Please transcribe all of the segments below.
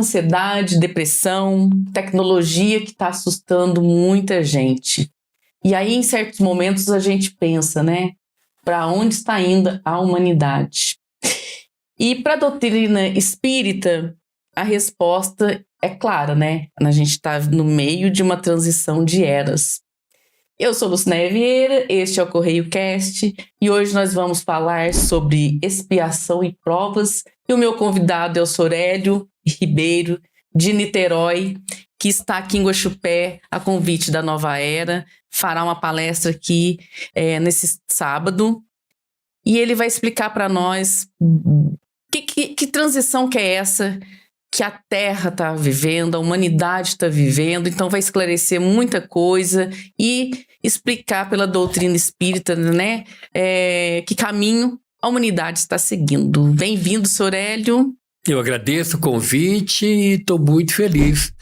ansiedade, depressão, tecnologia que está assustando muita gente. E aí, em certos momentos, a gente pensa, né? Para onde está indo a humanidade? E para a doutrina espírita, a resposta é clara, né? A gente está no meio de uma transição de eras. Eu sou Lucinéia Vieira, este é o Correio Cast e hoje nós vamos falar sobre expiação e provas. E o meu convidado é o Sorélio Ribeiro, de Niterói, que está aqui em Guaxupé a convite da Nova Era, fará uma palestra aqui nesse sábado e ele vai explicar para nós que transição que é essa que a Terra está vivendo, a humanidade está vivendo, então vai esclarecer muita coisa e explicar pela doutrina espírita, né, que caminho a humanidade está seguindo. Bem-vindo, Sorélio. Eu agradeço o convite e estou muito feliz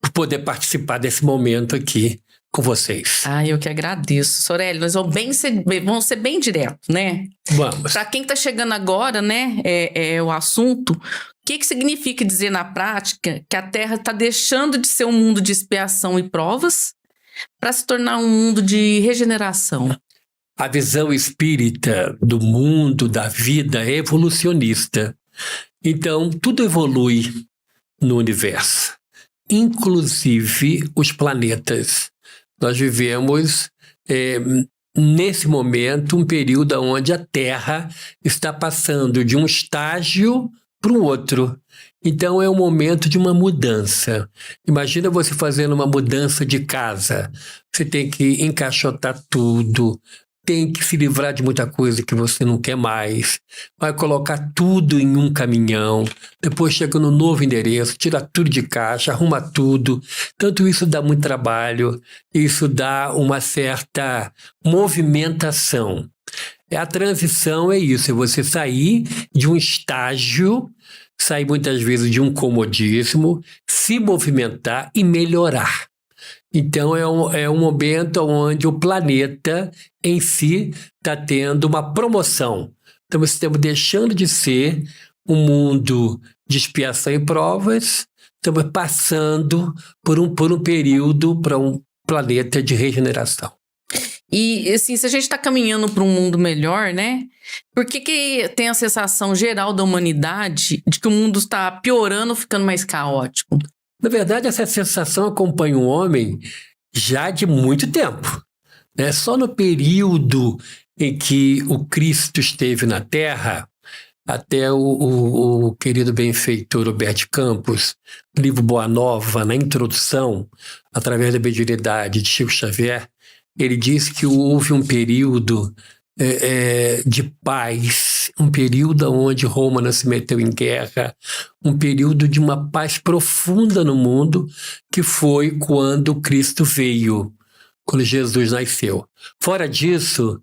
por poder participar desse momento aqui com vocês. Eu que agradeço. Sorélio, nós vamos ser bem direto, né? Vamos. Para quem está chegando agora, né, o assunto, o que significa dizer na prática que a Terra está deixando de ser um mundo de expiação e provas para se tornar um mundo de regeneração? A visão espírita do mundo, da vida, é evolucionista. Então, tudo evolui no universo, inclusive os planetas. Nós vivemos, nesse momento, um período onde a Terra está passando de um estágio para o outro. Então, é um momento de uma mudança. Imagina você fazendo uma mudança de casa. Você tem que encaixotar tudo, tem que se livrar de muita coisa que você não quer mais, vai colocar tudo em um caminhão, depois chega no novo endereço, tira tudo de caixa, arruma tudo. Tanto isso dá muito trabalho, isso dá uma certa movimentação. A transição é isso, é você sair de um estágio, sair muitas vezes de um comodismo, se movimentar e melhorar. Então, é um momento onde o planeta em si está tendo uma promoção. Então, estamos deixando de ser um mundo de expiação e provas, estamos passando por um período para um planeta de regeneração. E, assim, se a gente está caminhando para um mundo melhor, né? Por que tem a sensação geral da humanidade de que o mundo está piorando, ficando mais caótico? Na verdade, essa sensação acompanha o homem já de muito tempo, né? Só no período em que o Cristo esteve na Terra, até o querido benfeitor Humberto Campos, no livro Boa Nova, na introdução, através da mediunidade de Chico Xavier, ele diz que houve um período de paz, um período onde Roma não se meteu em guerra, um período de uma paz profunda no mundo, que foi quando Cristo veio, quando Jesus nasceu. Fora disso,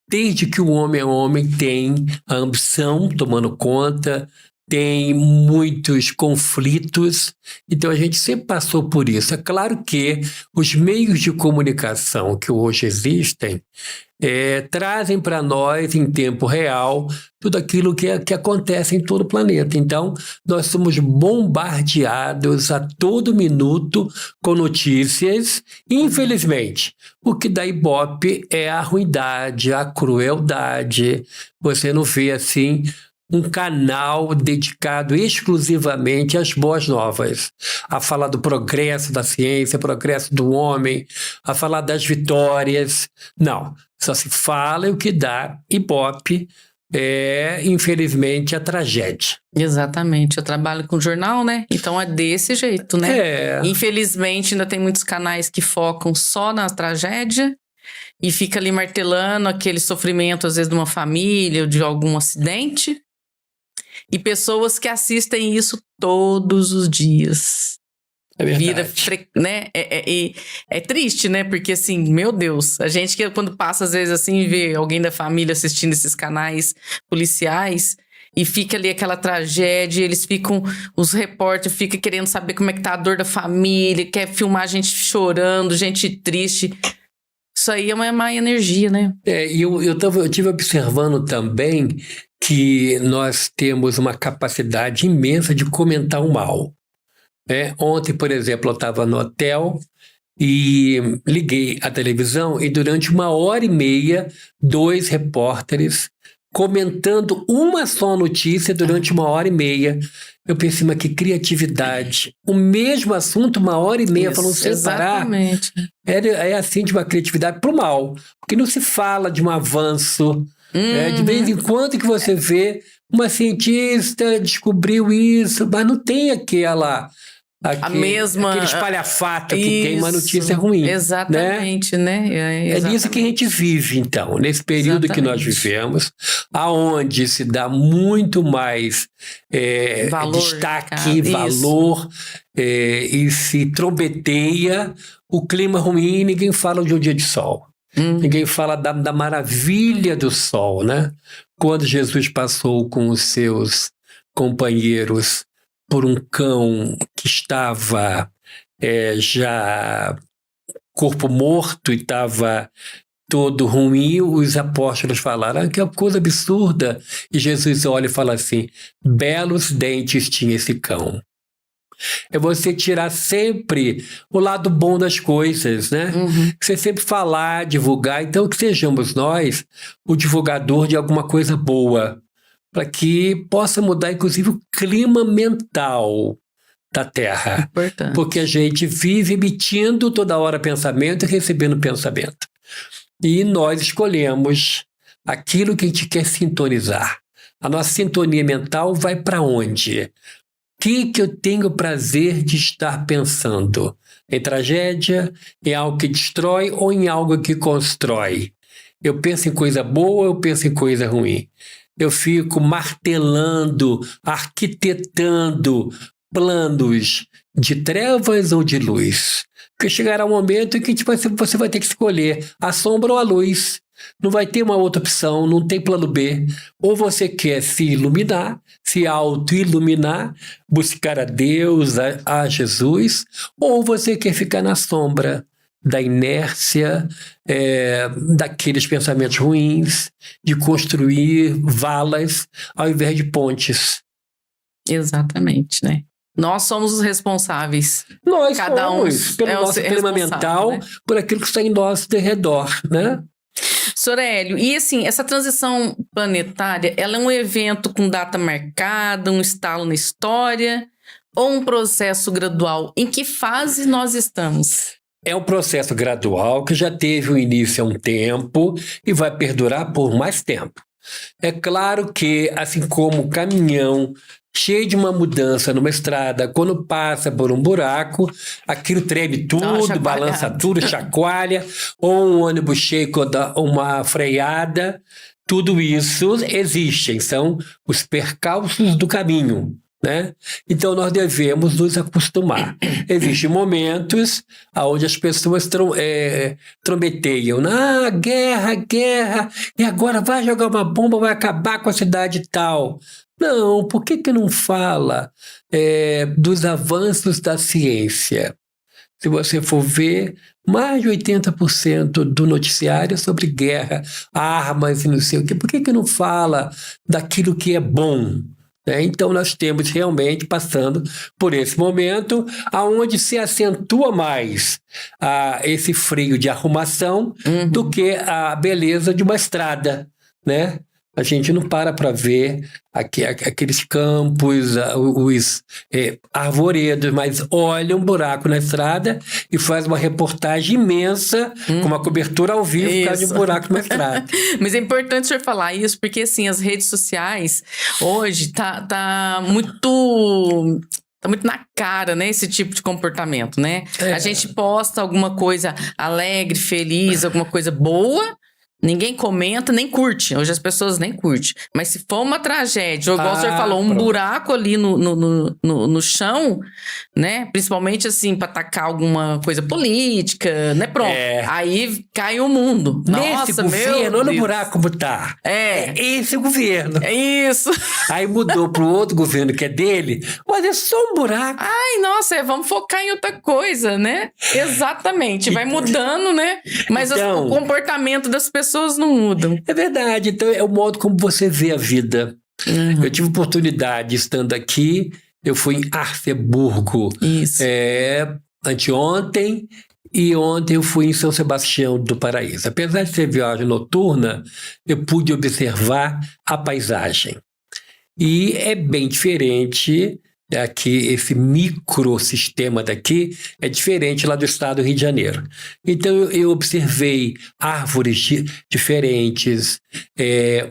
desde que o homem é homem, tem a ambição tomando conta, tem muitos conflitos, então a gente sempre passou por isso. É claro que os meios de comunicação que hoje existem trazem para nós, em tempo real, tudo aquilo que acontece em todo o planeta. Então, nós somos bombardeados a todo minuto com notícias. Infelizmente, o que dá ibope é a ruindade, a crueldade. Você não vê, assim, um canal dedicado exclusivamente às boas novas, a falar do progresso da ciência, progresso do homem, a falar das vitórias. Não, só se fala o que dá ibope, infelizmente, a tragédia. Exatamente, eu trabalho com jornal, né? Então é desse jeito, né? Infelizmente, ainda tem muitos canais que focam só na tragédia e fica ali martelando aquele sofrimento, às vezes, de uma família ou de algum acidente. E pessoas que assistem isso todos os dias. É verdade. Né? É triste, né? Porque, assim, meu Deus, a gente que quando passa, às vezes, assim, vê alguém da família assistindo esses canais policiais e fica ali aquela tragédia, os repórteres ficam querendo saber como é que tá a dor da família, quer filmar gente chorando, gente triste. Isso aí é uma má energia, né? Eu tive observando também que nós temos uma capacidade imensa de comentar o mal. Ontem, por exemplo, eu estava no hotel e liguei a televisão e durante 1h30, 2 repórteres comentando uma só notícia durante 1h30. Eu pensei, mas que criatividade. O mesmo assunto, 1h30, falando sem parar. Exatamente. É assim, de uma criatividade para o mal. Porque não se fala de um avanço. De vez em quando que você vê uma cientista descobriu isso, mas não tem aquele espalhafato que tem uma notícia ruim. Exatamente, né? É nisso que a gente vive, então, nesse período que nós vivemos, aonde se dá muito mais destaque, valor, e se trombeteia o clima ruim e ninguém fala de um dia de sol. Ninguém fala da maravilha do sol, né? Quando Jesus passou com os seus companheiros por um cão que estava já corpo morto e estava todo ruim, os apóstolos falaram que é coisa absurda. E Jesus olha e fala assim, belos dentes tinha esse cão. É você tirar sempre o lado bom das coisas, né? Você sempre falar, divulgar. Então, que sejamos nós o divulgador de alguma coisa boa, para que possa mudar, inclusive, o clima mental da Terra. Importante. Porque a gente vive emitindo toda hora pensamento e recebendo pensamento. E nós escolhemos aquilo que a gente quer sintonizar. A nossa sintonia mental vai para onde? O que eu tenho prazer de estar pensando? Em tragédia, em algo que destrói ou em algo que constrói? Eu penso em coisa boa ou eu penso em coisa ruim? Eu fico martelando, arquitetando planos de trevas ou de luz. Porque chegará um momento em que você vai ter que escolher a sombra ou a luz. Não vai ter uma outra opção, não tem plano B. Ou você quer se iluminar, se auto-iluminar, buscar a Deus, a Jesus, ou você quer ficar na sombra da inércia, daqueles pensamentos ruins, de construir valas ao invés de pontes. Exatamente, né? Nós somos os responsáveis. Nós Cada somos, pelo nosso clima mental, né? Por aquilo que está em nosso redor, né? Sr. Hélio, e assim, essa transição planetária, ela é um evento com data marcada, um estalo na história, ou um processo gradual? Em que fase nós estamos? É um processo gradual que já teve um início há um tempo e vai perdurar por mais tempo. É claro que, assim como o caminhão cheio de uma mudança numa estrada, quando passa por um buraco, aquilo treme tudo, balança tudo, chacoalha, ou um ônibus cheio com uma freada, tudo isso existe, são os percalços do caminho, né? Então nós devemos nos acostumar. Existem momentos onde as pessoas trombeteiam, guerra, e agora vai jogar uma bomba, vai acabar com a cidade tal. Não, por que não fala dos avanços da ciência? Se você for ver, mais de 80% do noticiário é sobre guerra, armas e não sei o quê. Por que não fala daquilo que é bom? Então, nós temos realmente passando por esse momento onde se acentua mais esse frio de arrumação do que a beleza de uma estrada, né? A gente não para ver aqueles campos, os arvoredos, mas olha um buraco na estrada e faz uma reportagem imensa com uma cobertura ao vivo por causa de um buraco na estrada. Mas é importante o senhor falar isso, porque assim, as redes sociais hoje tá muito na cara, né, esse tipo de comportamento, né? A gente posta alguma coisa alegre, feliz, alguma coisa boa, ninguém comenta, nem curte. Hoje as pessoas nem curtem. Mas se for uma tragédia, ou igual o senhor falou, um buraco ali no chão, né? Principalmente assim, para atacar alguma coisa política, né? Pronto. Aí cai o mundo. Nesse governo, olha o buraco como tá. Esse governo. É isso. Aí mudou pro outro governo que é dele, mas é só um buraco. Ai, nossa, vamos focar em outra coisa, né? Exatamente. Vai mudando, né? Mas o comportamento das pessoas não mudam. É verdade. Então, é o modo como você vê a vida. Eu tive oportunidade, estando aqui, Eu fui em Arceburgo Isso. anteontem, e ontem eu fui em São Sebastião do Paraíso. Apesar de ser viagem noturna, eu pude observar a paisagem. E é bem diferente aqui, esse microsistema daqui é diferente lá do estado do Rio de Janeiro. Então eu observei árvores diferentes,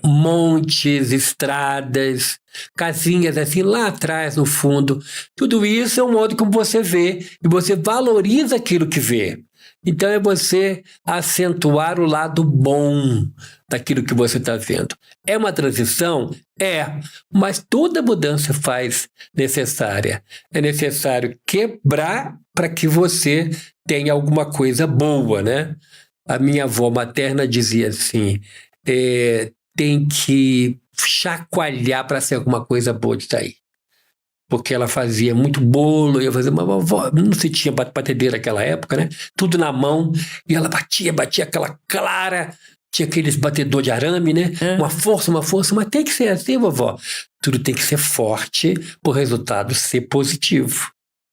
montes, estradas, casinhas assim lá atrás no fundo. Tudo isso é um modo como você vê e você valoriza aquilo que vê. Então é você acentuar o lado bom daquilo que você está vendo. É uma transição? Mas toda mudança faz necessária. É necessário quebrar para que você tenha alguma coisa boa, né? A minha avó materna dizia assim, tem que chacoalhar para ser alguma coisa boa de sair. Porque ela fazia muito bolo, eu fazia, mas vovó, não se tinha batedeira naquela época, né? Tudo na mão, e ela batia aquela clara, tinha aqueles batedor de arame, né? Uma força, mas tem que ser assim, vovó. Tudo tem que ser forte para o resultado ser positivo.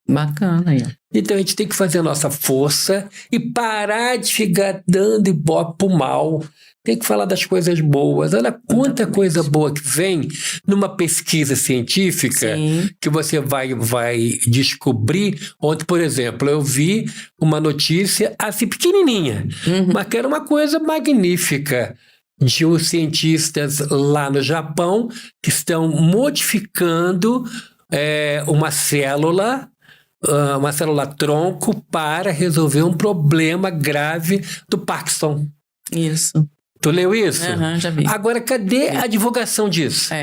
Bacana aí. Então a gente tem que fazer a nossa força e parar de ficar dando ibope pro mal. Tem que falar das coisas boas. Olha quanta coisa boa que vem numa pesquisa científica. Sim. Que você vai descobrir. Ontem, por exemplo, eu vi uma notícia assim pequenininha, mas que era uma coisa magnífica, de uns cientistas lá no Japão que estão modificando uma célula tronco para resolver um problema grave do Parkinson. Isso. Tu leu isso? Já vi. Agora, cadê a divulgação disso?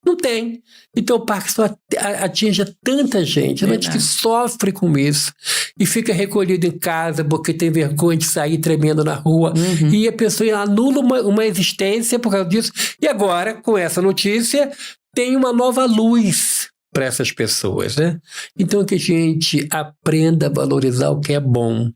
Não tem. Então, o Parkinson atinge tanta gente. A gente que sofre com isso e fica recolhido em casa porque tem vergonha de sair tremendo na rua. E a pessoa anula uma existência por causa disso. E agora, com essa notícia, tem uma nova luz para essas pessoas, né? Então, que a gente aprenda a valorizar o que é bom.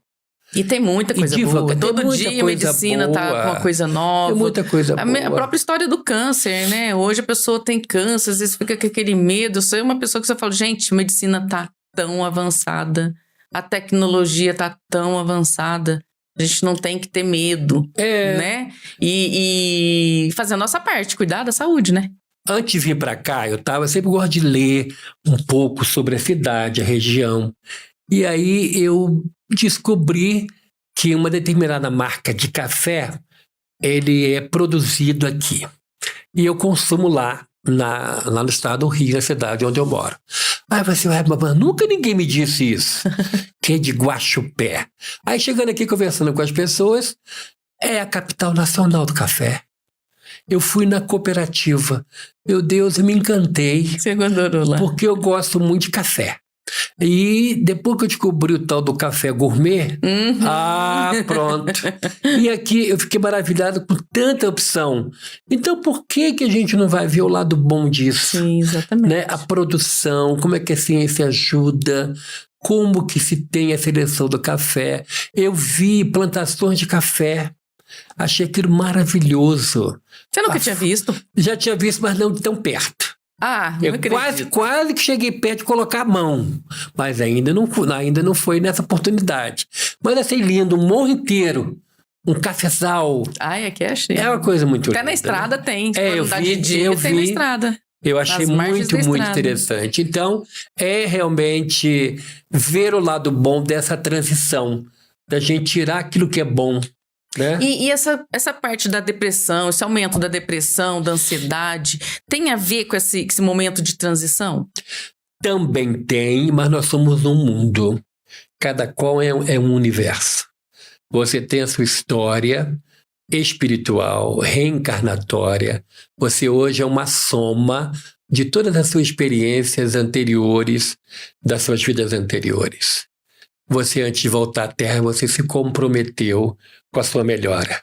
E tem muita coisa boa. Todo dia a medicina está com uma coisa nova. Tem muita coisa boa. A própria história do câncer, né? Hoje a pessoa tem câncer, às vezes fica com aquele medo. Eu sou uma pessoa que você fala, gente, a medicina está tão avançada, a tecnologia está tão avançada, a gente não tem que ter medo, né? E fazer a nossa parte, cuidar da saúde, né? Antes de vir para cá, eu sempre gosto de ler um pouco sobre a cidade, a região. E aí eu descobri que uma determinada marca de café, ele é produzido aqui. E eu consumo lá no estado do Rio, na cidade onde eu moro. Aí eu falei assim, mas nunca ninguém me disse isso, que é de Guaxupé. Aí chegando aqui, conversando com as pessoas, é a capital nacional do café. Eu fui na cooperativa. Meu Deus, eu me encantei. Você adorou lá. Porque eu gosto muito de café. E depois que eu descobri o tal do café gourmet, pronto. E aqui eu fiquei maravilhado com tanta opção. Então por que a gente não vai ver o lado bom disso? Sim, exatamente. Né? A produção, como é que a ciência ajuda, como que se tem a seleção do café. Eu vi plantações de café. Achei aquilo maravilhoso. Você nunca tinha visto? Já tinha visto, mas não de tão perto. Eu quase que cheguei perto de colocar a mão, mas ainda não foi nessa oportunidade. Mas achei lindo, um morro inteiro, um cafezal. Aqui achei. É uma coisa muito linda. Até na estrada tem. Eu vi na estrada. Eu achei muito interessante. Então, é realmente ver o lado bom dessa transição, da gente tirar aquilo que é bom. Né? E essa parte da depressão, esse aumento da depressão, da ansiedade, tem a ver com esse momento de transição? Também tem, mas nós somos um mundo. Cada qual é um universo. Você tem a sua história espiritual, reencarnatória. Você hoje é uma soma de todas as suas experiências anteriores, das suas vidas anteriores. Você, antes de voltar à Terra, você se comprometeu com a sua melhora.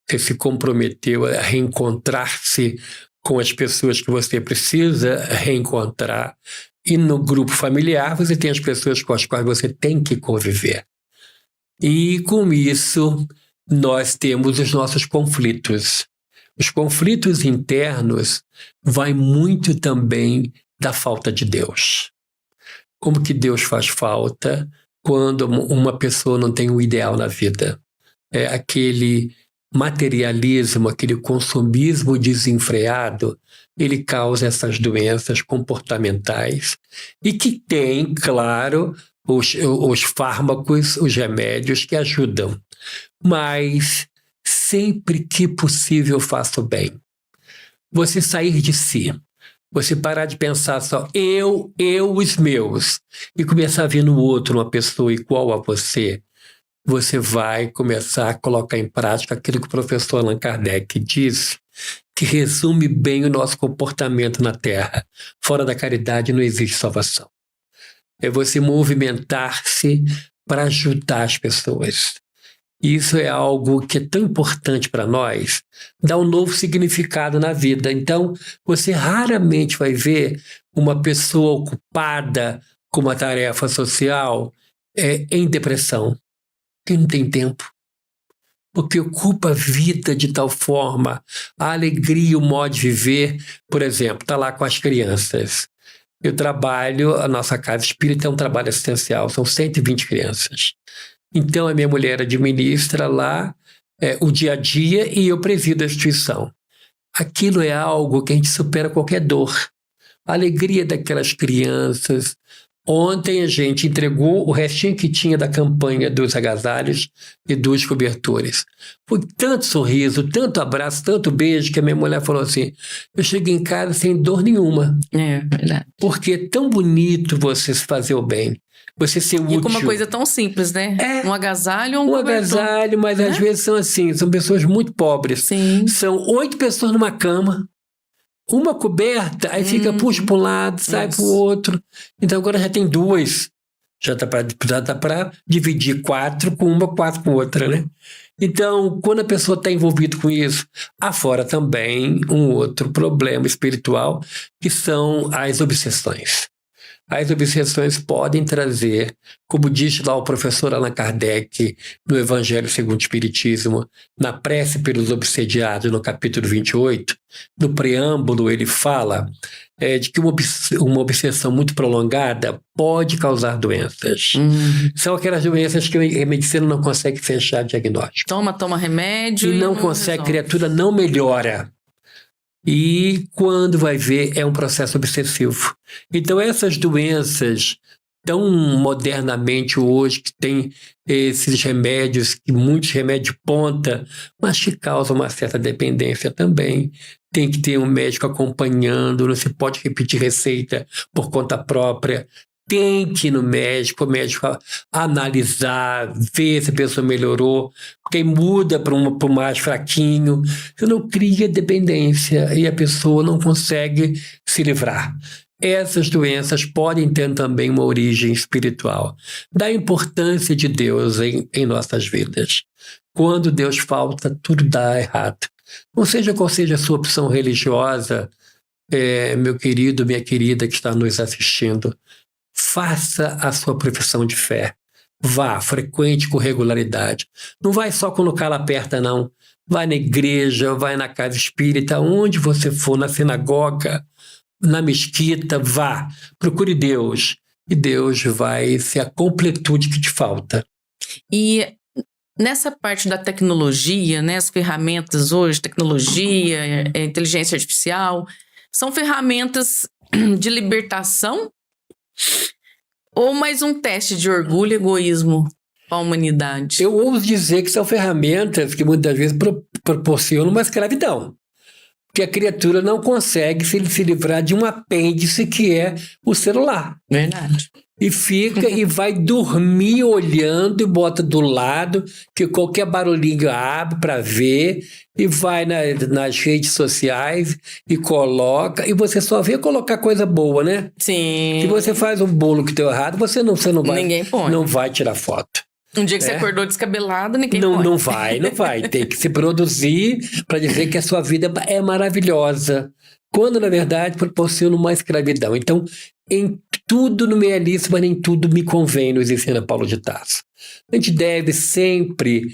Você se comprometeu a reencontrar-se com as pessoas que você precisa reencontrar. E no grupo familiar, você tem as pessoas com as quais você tem que conviver. E com isso, nós temos os nossos conflitos. Os conflitos internos vai muito também da falta de Deus. como que Deus faz falta quando uma pessoa não tem um ideal na vida. É aquele materialismo, aquele consumismo desenfreado, ele causa essas doenças comportamentais e que tem, claro, os fármacos, os remédios que ajudam. Mas sempre que possível faça o bem. Você sair de si. Você parar de pensar só eu, os meus, e começar a ver no outro uma pessoa igual a você, você vai começar a colocar em prática aquilo que o professor Allan Kardec disse, que resume bem o nosso comportamento na Terra. Fora da caridade não existe salvação. É você movimentar-se para ajudar as pessoas. Isso é algo que é tão importante para nós, dá um novo significado na vida. Então, você raramente vai ver uma pessoa ocupada com uma tarefa social em depressão, que não tem tempo. Porque ocupa a vida de tal forma, a alegria, o modo de viver. Por exemplo, está lá com as crianças. Eu trabalho, a nossa casa espírita é um trabalho assistencial, são 120 crianças. Então, a minha mulher administra lá o dia a dia e eu presido a instituição. Aquilo é algo que a gente supera qualquer dor. A alegria daquelas crianças. Ontem a gente entregou o restinho que tinha da campanha dos agasalhos e dos cobertores. Foi tanto sorriso, tanto abraço, tanto beijo, que a minha mulher falou assim, eu cheguei em casa sem dor nenhuma. É verdade. Porque é tão bonito você fazer o bem. Você ser útil. E com uma coisa tão simples, né? Um agasalho ou um cobertor. Agasalho, mas às vezes são assim, são pessoas muito pobres. Sim. São 8 pessoas numa cama, uma coberta, aí fica, puxa para um lado, sai para o outro. Então agora já tem 2. Já dá para dividir 4 com uma, 4 com outra, né? Então, quando a pessoa está envolvida com isso, afora também um outro problema espiritual, que são as obsessões. As obsessões podem trazer, como diz lá o professor Allan Kardec, no Evangelho segundo o Espiritismo, na prece pelos obsediados, no capítulo 28, no preâmbulo ele fala de que uma obsessão muito prolongada pode causar doenças. São aquelas doenças que a medicina não consegue fechar diagnóstico. Toma remédio e não consegue, a criatura não melhora. E quando vai ver, é um processo obsessivo. Então essas doenças, tão modernamente hoje, que tem esses remédios, muitos remédios de ponta, mas que causam uma certa dependência também. Tem que ter um médico acompanhando, não se pode repetir receita por conta própria. Tem que ir no médico, o médico analisar, ver se a pessoa melhorou, quem muda para um mais fraquinho. Você não cria dependência e a pessoa não consegue se livrar. Essas doenças podem ter também uma origem espiritual, da importância de Deus em nossas vidas. Quando Deus falta, tudo dá errado. Não seja qual seja a sua opção religiosa, meu querido, minha querida que está nos assistindo, faça a sua profissão de fé. Vá, frequente com regularidade. Não vai só quando o calo aperta, não. Vai na igreja, vai na casa espírita, onde você for, na sinagoga, na mesquita, vá. Procure Deus. E Deus vai ser a completude que te falta. E nessa parte da tecnologia, né, as ferramentas hoje, tecnologia, inteligência artificial, são ferramentas de libertação ou mais um teste de orgulho e egoísmo para a humanidade? Eu ouso dizer que são ferramentas que muitas vezes proporcionam uma escravidão. Porque a criatura não consegue se livrar de um apêndice que é o celular. Verdade. E fica e vai dormir olhando e bota do lado, que qualquer barulhinho abre para ver, e vai nas redes sociais e coloca, e você só vê colocar coisa boa, né? Sim. Se você faz um bolo que deu errado, você não vai, ninguém põe. Não vai tirar foto. Um dia que você acordou descabelado, ninguém põe. Não vai. Tem que se produzir para dizer que a sua vida é maravilhosa. Quando, na verdade, proporciona uma escravidão. Então, em tudo não me é lícito, mas nem tudo me convém, nos ensina Paulo de Tarso. A gente deve sempre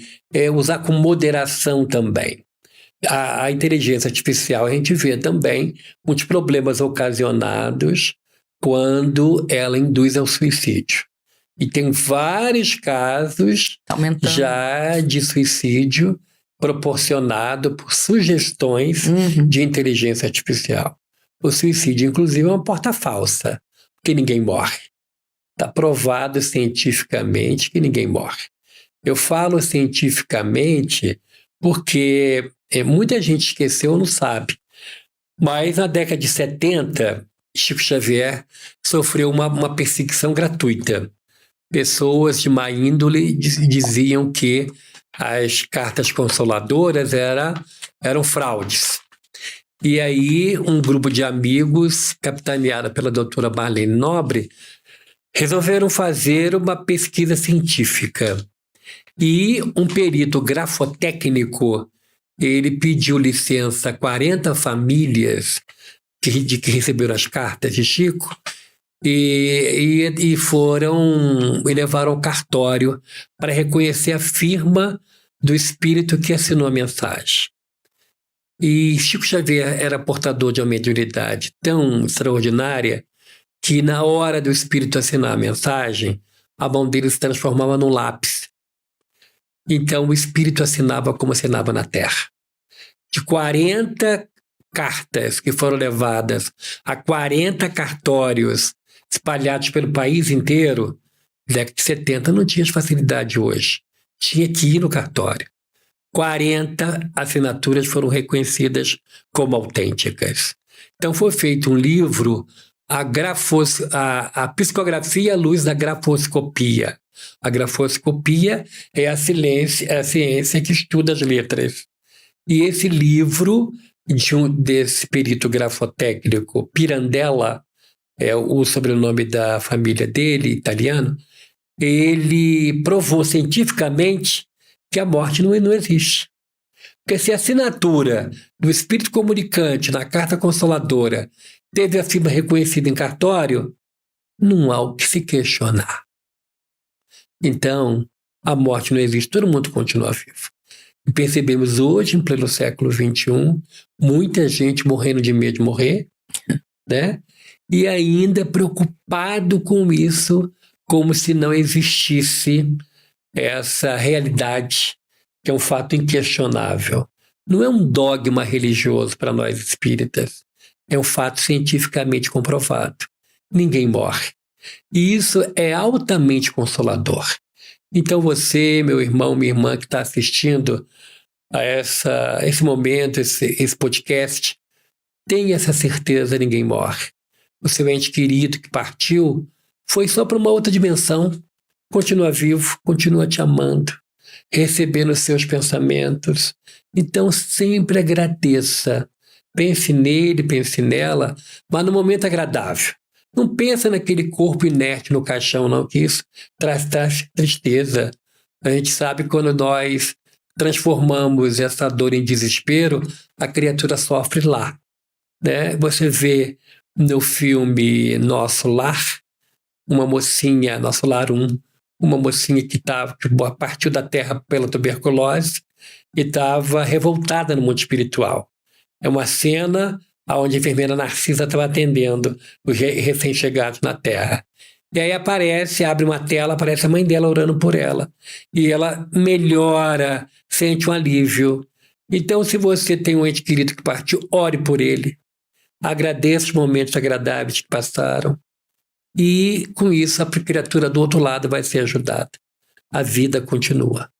usar com moderação também. A inteligência artificial, a gente vê também muitos problemas ocasionados quando ela induz ao suicídio. E tem vários casos já de suicídio proporcionado por sugestões de inteligência artificial. O suicídio, inclusive, é uma porta falsa, porque ninguém morre. Está provado cientificamente que ninguém morre. Eu falo cientificamente porque muita gente esqueceu ou não sabe. Mas na década de 70, Chico Xavier sofreu uma perseguição gratuita. Pessoas de má índole diziam que as cartas consoladoras eram fraudes. E aí um grupo de amigos, capitaneado pela doutora Marlene Nobre, resolveram fazer uma pesquisa científica. E um perito grafotécnico, ele pediu licença a 40 famílias que receberam as cartas de Chico e levaram ao cartório para reconhecer a firma do espírito que assinou a mensagem. E Chico Xavier era portador de uma mediunidade tão extraordinária que na hora do espírito assinar a mensagem, a mão dele se transformava num lápis. Então o espírito assinava como assinava na terra. De 40 cartas que foram levadas a 40 cartórios espalhados pelo país inteiro, década de 70 não tinha facilidade hoje. Tinha que ir no cartório. 40 assinaturas foram reconhecidas como autênticas. Então foi feito um livro, a psicografia à luz da grafoscopia. A grafoscopia é a ciência que estuda as letras. E esse livro, desse perito grafotécnico, Pirandello, é o sobrenome da família dele, italiano, ele provou cientificamente que a morte não existe. Porque se a assinatura do espírito comunicante na carta consoladora teve a firma reconhecida em cartório, não há o que se questionar. Então, a morte não existe, todo mundo continua vivo. E percebemos hoje, em pleno século XXI, muita gente morrendo de medo de morrer, né? E ainda preocupado com isso, como se não existisse essa realidade, que é um fato inquestionável. Não é um dogma religioso para nós espíritas, é um fato cientificamente comprovado. Ninguém morre. E isso é altamente consolador. Então você, meu irmão, minha irmã que está assistindo a esse momento, esse podcast, tenha essa certeza, ninguém morre. O seu ente querido que partiu foi só para uma outra dimensão, continua vivo, continua te amando, recebendo os seus pensamentos. Então sempre agradeça. Pense nele, pense nela, mas no momento agradável. Não pensa naquele corpo inerte no caixão, não, que isso traz tristeza. A gente sabe que quando nós transformamos essa dor em desespero, a criatura sofre lá, né? Você vê no filme Nosso Lar, uma mocinha, Nosso Lar 1, uma mocinha que partiu da terra pela tuberculose e estava revoltada no mundo espiritual. É uma cena onde a enfermeira Narcisa estava atendendo os recém-chegados na Terra. E aí abre uma tela, aparece a mãe dela orando por ela. E ela melhora, sente um alívio. Então, se você tem um ente querido que partiu, ore por ele. Agradeça os momentos agradáveis que passaram. E, com isso, a criatura do outro lado vai ser ajudada. A vida continua.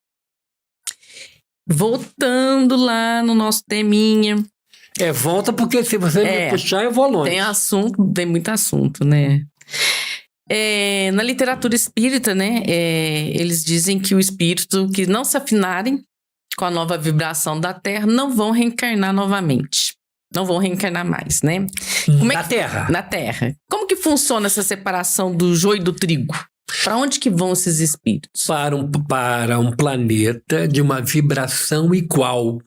Voltando lá no nosso teminha. Volta porque se você me puxar, eu vou longe. Tem muito assunto, né? Na literatura espírita, né? Eles dizem que o espírito que não se afinarem com a nova vibração da Terra não vão reencarnar novamente. Não vão reencarnar mais, né? Terra? Na Terra. Como que funciona essa separação do joio e do trigo? Para onde que vão esses espíritos? Para um planeta de uma vibração igual.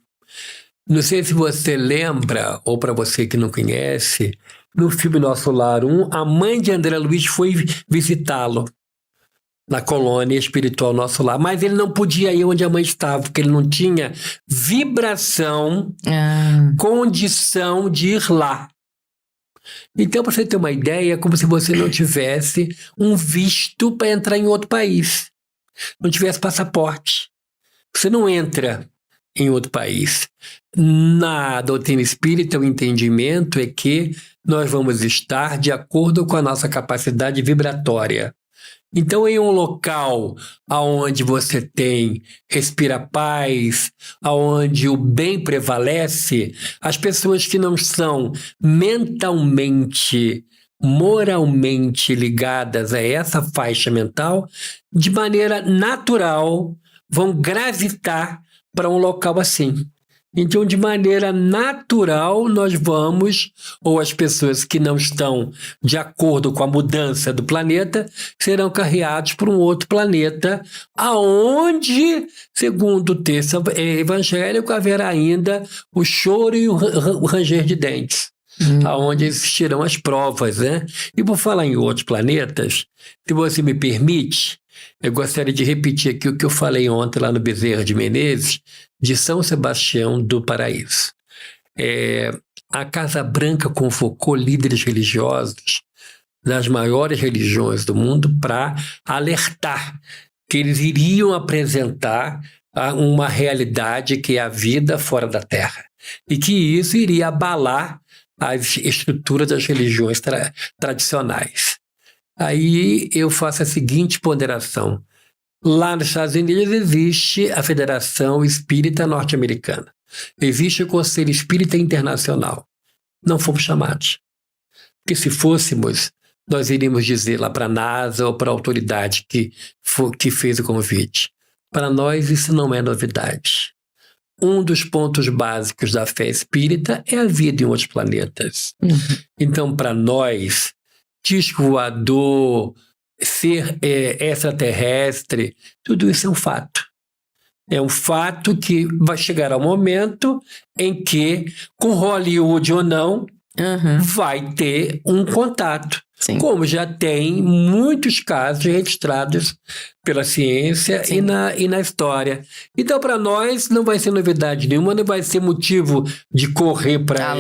Não sei se você lembra, ou para você que não conhece, no filme Nosso Lar 1, a mãe de André Luiz foi visitá-lo na colônia espiritual Nosso Lar, mas ele não podia ir onde a mãe estava, porque ele não tinha vibração, condição de ir lá. Então, para você ter uma ideia, é como se você não tivesse um visto para entrar em outro país. Não tivesse passaporte. Você não entra em outro país. Na doutrina espírita, o entendimento é que nós vamos estar de acordo com a nossa capacidade vibratória. Então, em um local onde você respira paz, onde o bem prevalece, as pessoas que não são mentalmente, moralmente ligadas a essa faixa mental, de maneira natural, vão gravitar para um local assim. Então, de maneira natural, nós vamos, ou as pessoas que não estão de acordo com a mudança do planeta, serão carreados para um outro planeta, aonde, segundo o texto evangélico, haverá ainda o choro e o ranger de dentes, aonde existirão as provas, né? E por falar em outros planetas, se você me permite, eu gostaria de repetir aqui o que eu falei ontem lá no Bezerra de Menezes, de São Sebastião do Paraíso. A Casa Branca convocou líderes religiosos das maiores religiões do mundo para alertar que eles iriam apresentar uma realidade que é a vida fora da Terra e que isso iria abalar as estruturas das religiões tradicionais. Aí eu faço a seguinte ponderação. Lá nos Estados Unidos existe a Federação Espírita Norte-Americana. Existe o Conselho Espírita Internacional. Não fomos chamados. Porque se fôssemos, nós iríamos dizer lá para a NASA ou para a autoridade que fez o convite. Para nós isso não é novidade. Um dos pontos básicos da fé espírita é a vida em outros planetas. Então, para nós, disco voador, ser extraterrestre, tudo isso é um fato. É um fato que vai chegar ao momento em que, com Hollywood ou não, vai ter um contato. Sim. Como já tem muitos casos registrados pela ciência e na história. Então, para nós, não vai ser novidade nenhuma, não vai ser motivo de correr para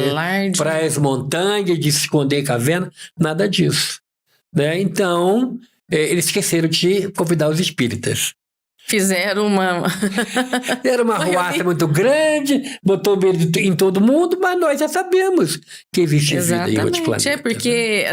as montanhas, de se esconder em caverna, nada disso. Né? Então, eles esqueceram de convidar os espíritas. Fizeram uma... Era uma ruaça muito grande, botou medo em todo mundo, mas nós já sabemos que existe vida em outros planetas. Porque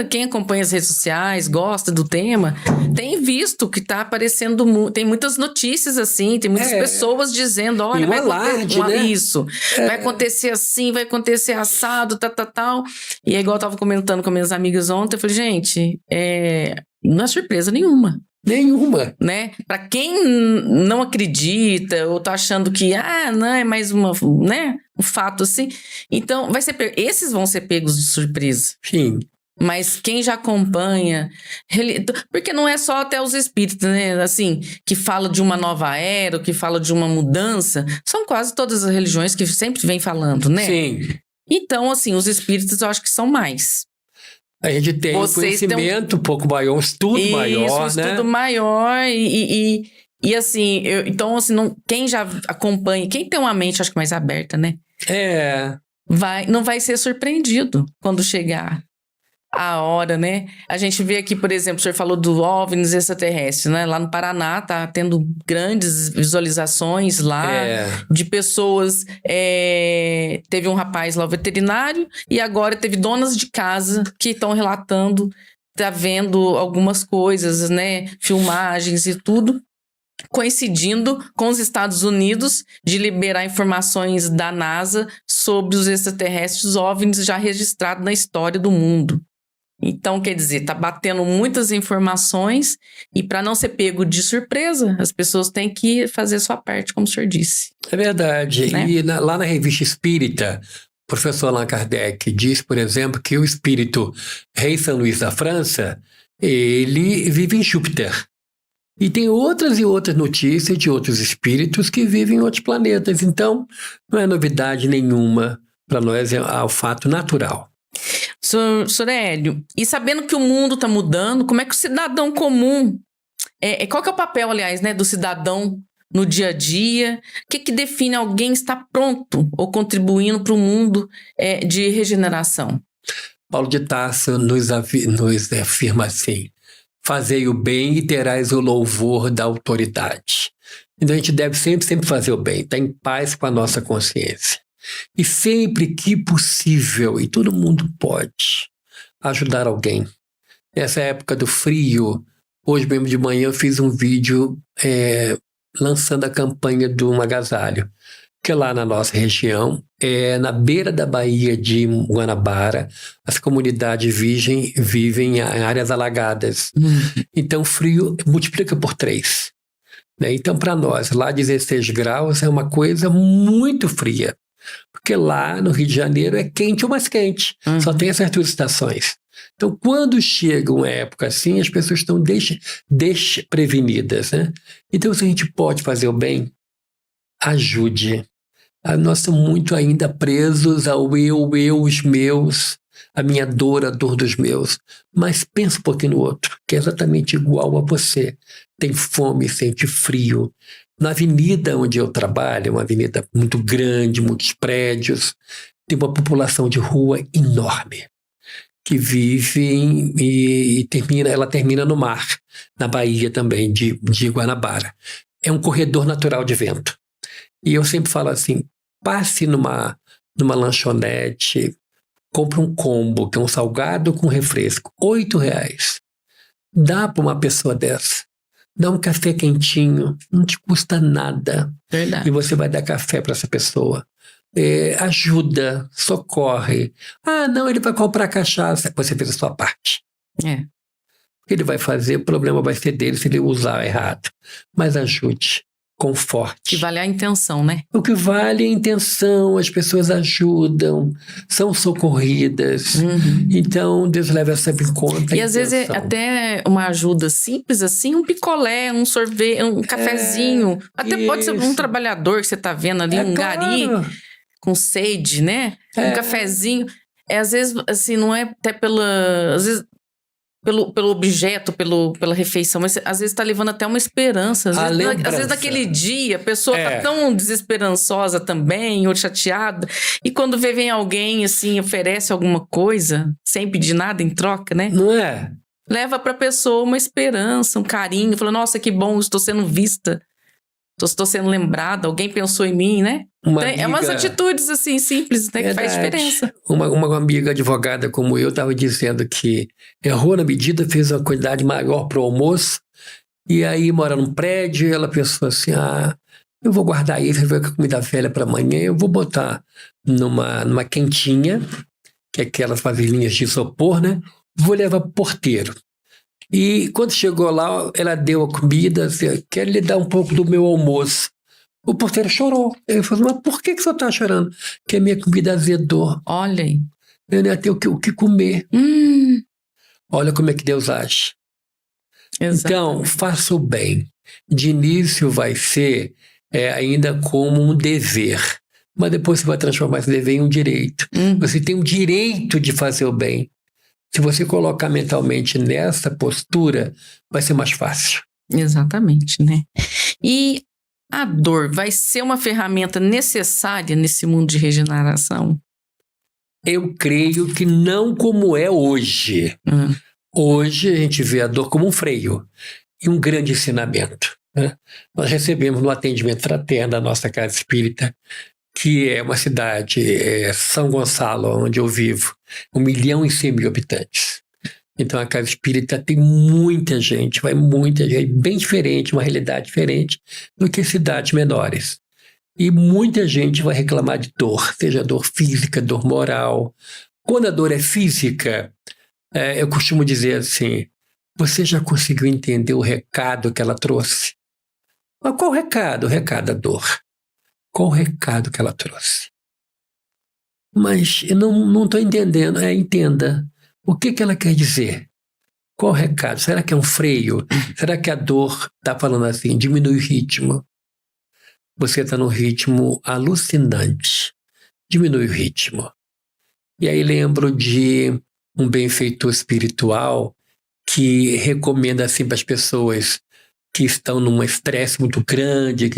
quem acompanha as redes sociais, gosta do tema, tem visto que está aparecendo, tem muitas notícias assim, tem muitas pessoas dizendo, olha, vai acontecer né? Isso, vai acontecer assim, vai acontecer assado, tal. E é igual eu estava comentando com minhas amigas ontem, eu falei, gente, não é surpresa nenhuma. Nenhuma. Né? Para quem não acredita ou tá achando que não é mais um fato assim, então esses vão ser pegos de surpresa. Sim. Mas quem já acompanha, porque não é só até os espíritos, né? Assim, que fala de uma nova era, que fala de uma mudança, são quase todas as religiões que sempre vem falando, né? Sim. Então, assim, os espíritos eu acho que são mais. A gente tem um conhecimento um pouco maior, um estudo maior, né? Um estudo maior e assim, então assim, quem já acompanha, quem tem uma mente, acho que mais aberta, né? Não vai ser surpreendido quando chegar a hora, né? A gente vê aqui, por exemplo, o senhor falou do OVNIs extraterrestres, né? Lá no Paraná tá tendo grandes visualizações lá de pessoas. Teve um rapaz lá, o veterinário, e agora teve donas de casa que estão relatando, tá vendo algumas coisas, né? Filmagens e tudo, coincidindo com os Estados Unidos de liberar informações da NASA sobre os extraterrestres OVNIs já registrados na história do mundo. Então, quer dizer, tá batendo muitas informações e para não ser pego de surpresa, as pessoas têm que fazer a sua parte, como o senhor disse. É verdade. Né? E lá na Revista Espírita, o professor Allan Kardec diz, por exemplo, que o espírito Rei São Luís da França, ele vive em Júpiter. E tem outras e outras notícias de outros espíritos que vivem em outros planetas. Então, não é novidade nenhuma para nós, é o fato natural. Sr. Hélio, e sabendo que o mundo está mudando, como é que o cidadão comum, qual que é o papel, aliás, né, do cidadão no dia a dia? O que define alguém estar pronto ou contribuindo para o mundo de regeneração? Paulo de Tarso nos afirma assim: fazei o bem e terás o louvor da autoridade. Então a gente deve sempre fazer o bem, estar em paz com a nossa consciência. E sempre que possível, e todo mundo pode, ajudar alguém. Nessa época do frio, hoje mesmo de manhã eu fiz um vídeo lançando a campanha do agasalho, que lá na nossa região, na beira da Baía de Guanabara, as comunidades vivem em áreas alagadas. Então o frio multiplica por 3. Né? Então para nós, lá 16 graus é uma coisa muito fria, porque lá no Rio de Janeiro é quente ou mais quente, só tem essas 2 estações. Então, quando chega uma época assim, as pessoas estão desprevenidas, né? Então, se a gente pode fazer o bem, ajude. Nós estamos muito ainda presos ao eu, os meus, a minha dor, a dor dos meus. Mas pensa um pouquinho no outro, que é exatamente igual a você. Tem fome, sente frio. Na avenida onde eu trabalho, uma avenida muito grande, muitos prédios, tem uma população de rua enorme, que vive ela termina no mar, na Baía também, de Guanabara. É um corredor natural de vento. E eu sempre falo assim, passe numa lanchonete, compre um combo, que é um salgado com refresco, R$8. Dá para uma pessoa dessa. Dá um café quentinho, não te custa nada. Verdade. E você vai dar café para essa pessoa. Ajuda, socorre. Não, ele vai comprar cachaça. Você fez a sua parte. O que ele vai fazer, o problema vai ser dele se ele usar errado. Mas ajude, conforte. Que vale a intenção, né? O que vale é a intenção, as pessoas ajudam, são socorridas. Então, Deus leva sempre em conta. E às vezes é até uma ajuda simples assim, um picolé, um sorvete, um cafezinho. Até pode ser um trabalhador que você está vendo ali, gari com sede, né? Um cafezinho. Às vezes, assim, não é até às vezes, pelo objeto, pela refeição, mas às vezes está levando até uma esperança. Às vezes naquele dia a pessoa está tão desesperançosa também, ou chateada, e quando vem alguém assim, oferece alguma coisa, sem pedir nada em troca, né? Não é? Leva para a pessoa uma esperança, um carinho, fala, nossa, que bom, estou sendo vista, estou sendo lembrada, alguém pensou em mim, né? É umas atitudes assim simples, né, que faz diferença. Uma amiga advogada como eu estava dizendo que errou na medida, fez uma quantidade maior para o almoço, e aí mora num prédio, e ela pensou assim, eu vou guardar isso, ver a comida velha para amanhã, eu vou botar numa quentinha, que é aquelas vasilhinhas de isopor, né? Vou levar pro porteiro. E quando chegou lá, ela deu a comida, assim, quero lhe dar um pouco do meu almoço. O porteiro chorou. Ele falou, mas por que você está chorando? Porque a minha comida azedou. Olha aí. Eu não ia ter o que comer. Olha como é que Deus age. Exatamente. Então, faça o bem. De início vai ser ainda como um dever. Mas depois você vai transformar esse dever em um direito. Você tem o direito de fazer o bem. Se você colocar mentalmente nessa postura, vai ser mais fácil. Exatamente, né? E a dor vai ser uma ferramenta necessária nesse mundo de regeneração? Eu creio que não como é hoje. Hoje a gente vê a dor como um freio e um grande ensinamento. Né? Nós recebemos no atendimento fraterno da nossa casa espírita, que é uma cidade, São Gonçalo, onde eu vivo, 1.100.000 habitantes. Então a casa espírita tem muita gente, vai muita gente, bem diferente, uma realidade diferente do que cidades menores. E muita gente vai reclamar de dor, seja dor física, dor moral. Quando a dor é física, eu costumo dizer assim, você já conseguiu entender o recado que ela trouxe? Mas qual o recado? O recado da dor. Qual o recado que ela trouxe? Mas eu não estou entendendo. Entenda. O que ela quer dizer? Qual o recado? Será que é um freio? Será que a dor está falando assim, diminui o ritmo? Você está num ritmo alucinante. Diminui o ritmo. E aí lembro de um benfeitor espiritual que recomenda assim para as pessoas que estão num estresse muito grande,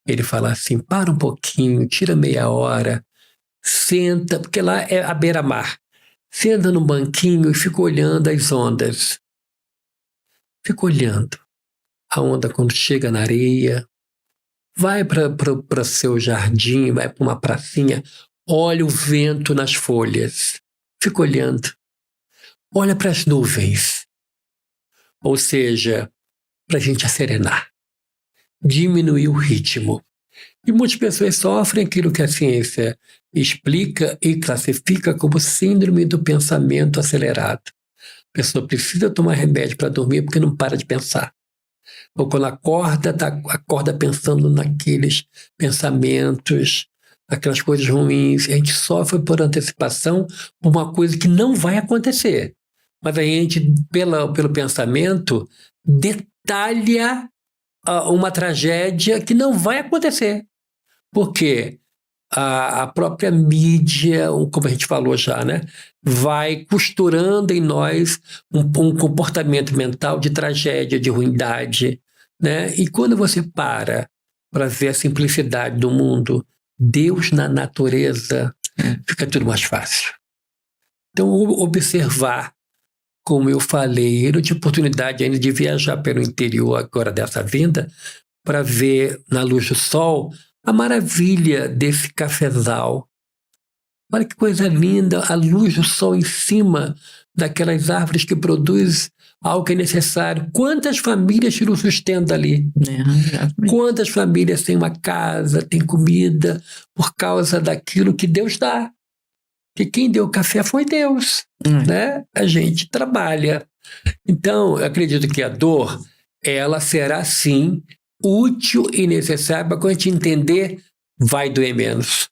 ele fala assim, para um pouquinho, tira meia hora, senta, porque lá é à beira-mar. senta num banquinho e fica olhando as ondas. Fica olhando a onda quando chega na areia. Vai para seu jardim, vai para uma pracinha, olha o vento nas folhas. Fica olhando. Olha para as nuvens. Ou seja, para a gente acerenar. Diminuir o ritmo. E muitas pessoas sofrem aquilo que a ciência explica e classifica como síndrome do pensamento acelerado. A pessoa precisa tomar remédio para dormir porque não para de pensar. Ou quando acorda pensando naqueles pensamentos, aquelas coisas ruins. A gente sofre por antecipação por uma coisa que não vai acontecer. Mas a gente, pelo pensamento, detalha uma tragédia que não vai acontecer. Porque a própria mídia, como a gente falou já, né, vai costurando em nós um comportamento mental de tragédia, de ruindade. Né? E quando você para ver a simplicidade do mundo, Deus na natureza, fica tudo mais fácil. Então, observar, como eu falei, eu não tive oportunidade ainda de viajar pelo interior agora dessa vinda, para ver na luz do sol a maravilha desse cafezal. Olha que coisa linda, a luz do sol em cima daquelas árvores que produz algo que é necessário. Quantas famílias tiram o sustento ali? Quantas famílias têm uma casa, têm comida, por causa daquilo que Deus dá? Porque quem deu o café foi Deus. Né? A gente trabalha. Então, eu acredito que a dor, ela será sim útil e necessária para quando a gente entender, vai doer menos.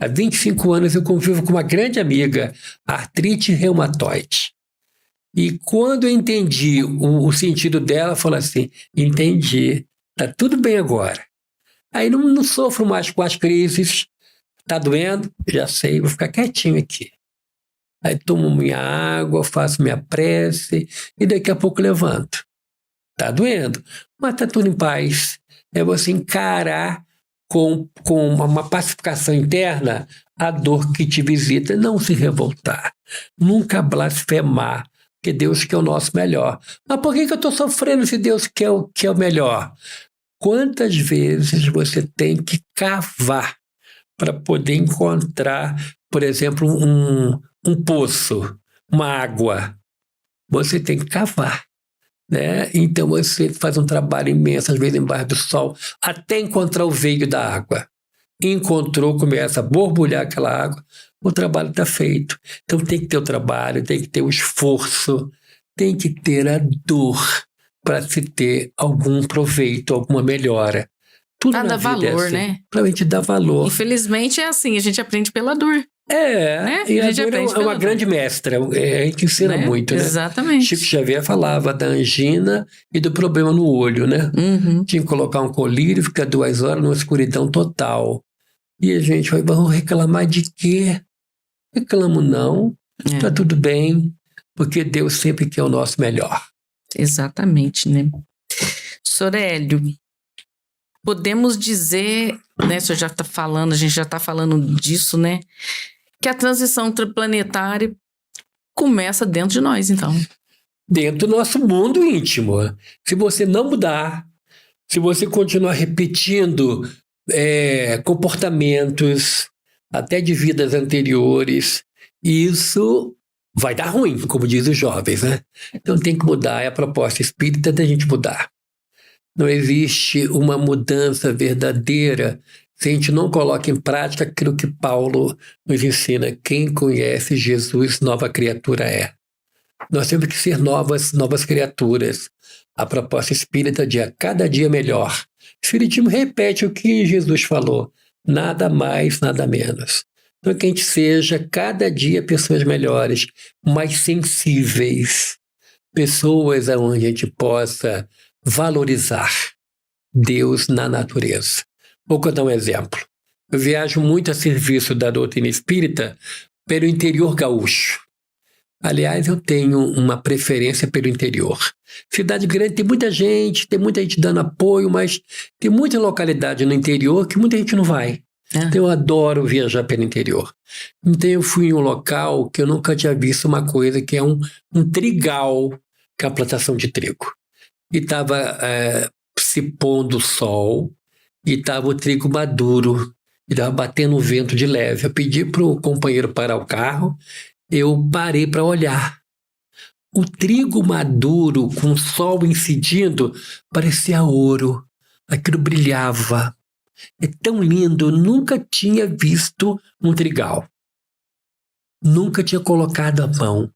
Há 25 anos eu convivo com uma grande amiga, artrite reumatoide. E quando eu entendi o sentido dela, falou assim, entendi, tá tudo bem agora. Aí não sofro mais com as crises, tá doendo? Já sei, vou ficar quietinho aqui. Aí tomo minha água, faço minha prece e daqui a pouco levanto. Tá doendo, mas tá tudo em paz. É você encarar com uma pacificação interna a dor que te visita, não se revoltar, nunca blasfemar, porque Deus quer o nosso melhor. Mas por que eu estou sofrendo se Deus quer o melhor? Quantas vezes você tem que cavar para poder encontrar, por exemplo, um poço, uma água? Você tem que cavar. Né? Então você faz um trabalho imenso, às vezes embaixo do sol, até encontrar o veio da água. Encontrou, começa a borbulhar aquela água, o trabalho está feito. Então tem que ter o trabalho, tem que ter o esforço, tem que ter a dor para se ter algum proveito, alguma melhora. Tudo pra na dar vida valor, é assim, né? Pra gente dar valor. Infelizmente é assim, a gente aprende pela dor. Né? E a gente dor é uma grande mestra, a gente ensina muito, né? Exatamente. Chico Xavier falava da angina e do problema no olho, né? Tinha que colocar um colírio, ficar 2 horas numa escuridão total. E a gente vai, vamos reclamar de quê? Reclamo não, tá tudo bem, porque Deus sempre quer o nosso melhor. Exatamente, né? Sorélio, podemos dizer, né, o senhor já está falando, a gente já está falando disso, né? Que a transição planetária começa dentro de nós, então. Dentro do nosso mundo íntimo. Se você não mudar, se você continuar repetindo comportamentos até de vidas anteriores, isso vai dar ruim, como dizem os jovens, né? Então tem que mudar, é a proposta espírita da gente mudar. Não existe uma mudança verdadeira se a gente não coloca em prática aquilo que Paulo nos ensina. Quem conhece Jesus, nova criatura é. Nós temos que ser novas criaturas. A proposta espírita de a cada dia melhor. O Espiritismo repete o que Jesus falou. Nada mais, nada menos. Então que a gente seja cada dia pessoas melhores, mais sensíveis. Pessoas onde a gente possa valorizar Deus na natureza. Vou dar um exemplo. Eu viajo muito a serviço da doutrina espírita pelo interior gaúcho. Aliás, eu tenho uma preferência pelo interior. Cidade grande tem muita gente dando apoio, mas tem muita localidade no interior que muita gente não vai. Então, eu adoro viajar pelo interior. Então, eu fui em um local que eu nunca tinha visto uma coisa que é um trigal, que é a plantação de trigo. E estava se pondo o sol, e estava o trigo maduro, e estava batendo o vento de leve. Eu pedi para o companheiro parar o carro, eu parei para olhar. O trigo maduro, com o sol incidindo, parecia ouro. Aquilo brilhava. É tão lindo, eu nunca tinha visto um trigal. Nunca tinha colocado a mão.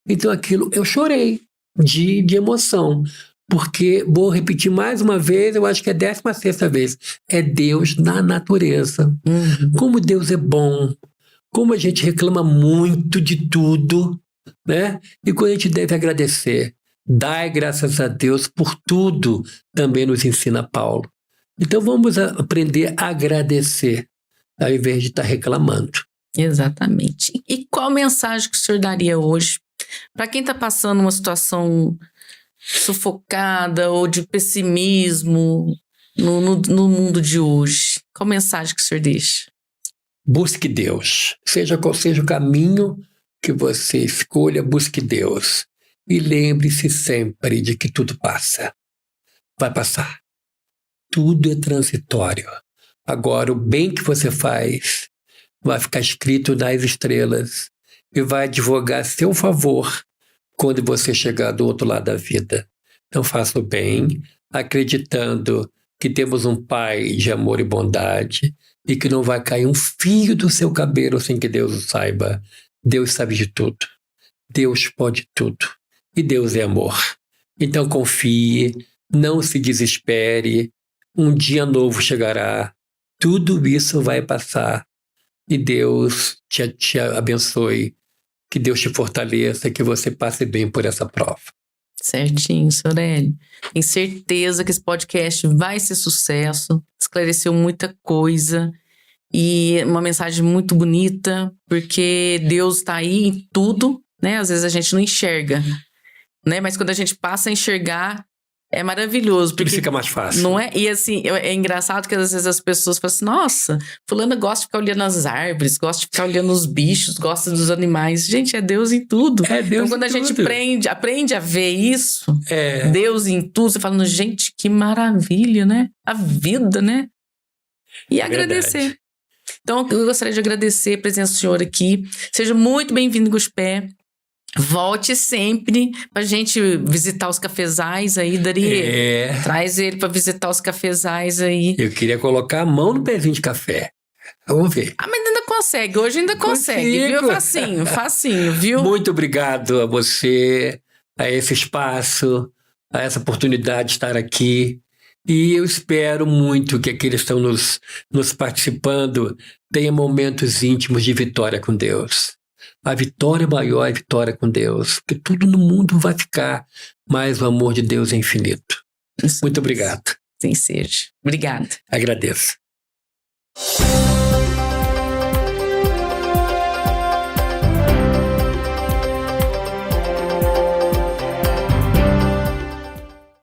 Então aquilo, eu chorei de emoção. Porque, vou repetir mais uma vez, eu acho que é a 16ª vez, é Deus na natureza. Como Deus é bom, como a gente reclama muito de tudo, né? E quando a gente deve agradecer, dai graças a Deus por tudo, também nos ensina Paulo. Então vamos aprender a agradecer, ao invés de estar reclamando. Exatamente. E qual mensagem que o senhor daria hoje para quem está passando uma situação sufocada ou de pessimismo no mundo de hoje? Qual mensagem que o senhor deixa? Busque Deus. Seja qual seja o caminho que você escolha, busque Deus. E lembre-se sempre de que tudo passa. Vai passar. Tudo é transitório. Agora, o bem que você faz vai ficar escrito nas estrelas e vai advogar a seu favor quando você chegar do outro lado da vida. Então faça o bem, acreditando que temos um Pai de amor e bondade e que não vai cair um fio do seu cabelo sem que Deus o saiba. Deus sabe de tudo. Deus pode tudo. E Deus é amor. Então confie, não se desespere. Um dia novo chegará. Tudo isso vai passar. E Deus te abençoe. Que Deus te fortaleça, que você passe bem por essa prova. Certinho, senhor Hélio. Tenho certeza que esse podcast vai ser sucesso. Esclareceu muita coisa. E uma mensagem muito bonita, porque Deus está aí em tudo, né? Às vezes a gente não enxerga, né? Mas quando a gente passa a enxergar, é maravilhoso. Tudo fica mais fácil. Não é? E assim, é engraçado que às vezes as pessoas falam assim, nossa, fulana gosta de ficar olhando as árvores, gosta de ficar olhando os bichos, gosta dos animais. Gente, é Deus em tudo. É Deus então, quando em a gente tudo. aprende a ver isso, Deus em tudo, você fala, gente, que maravilha, né? A vida, né? E agradecer. Verdade. Então, eu gostaria de agradecer a presença do senhor aqui. Seja muito bem-vindo, Guspé. Volte sempre pra gente visitar os cafezais aí, Dari. Traz ele pra visitar os cafezais aí. Eu queria colocar a mão no pezinho de café. Vamos ver. Ah, mas ainda consegue. Hoje ainda consegue, viu? Facinho, viu? Muito obrigado a você, a esse espaço, a essa oportunidade de estar aqui. E eu espero muito que aqueles que estão nos participando tenham momentos íntimos de vitória com Deus. A vitória maior é a vitória com Deus, porque tudo no mundo vai ficar, mas o amor de Deus é infinito. Muito obrigado. Sim, seja. Obrigada. Agradeço.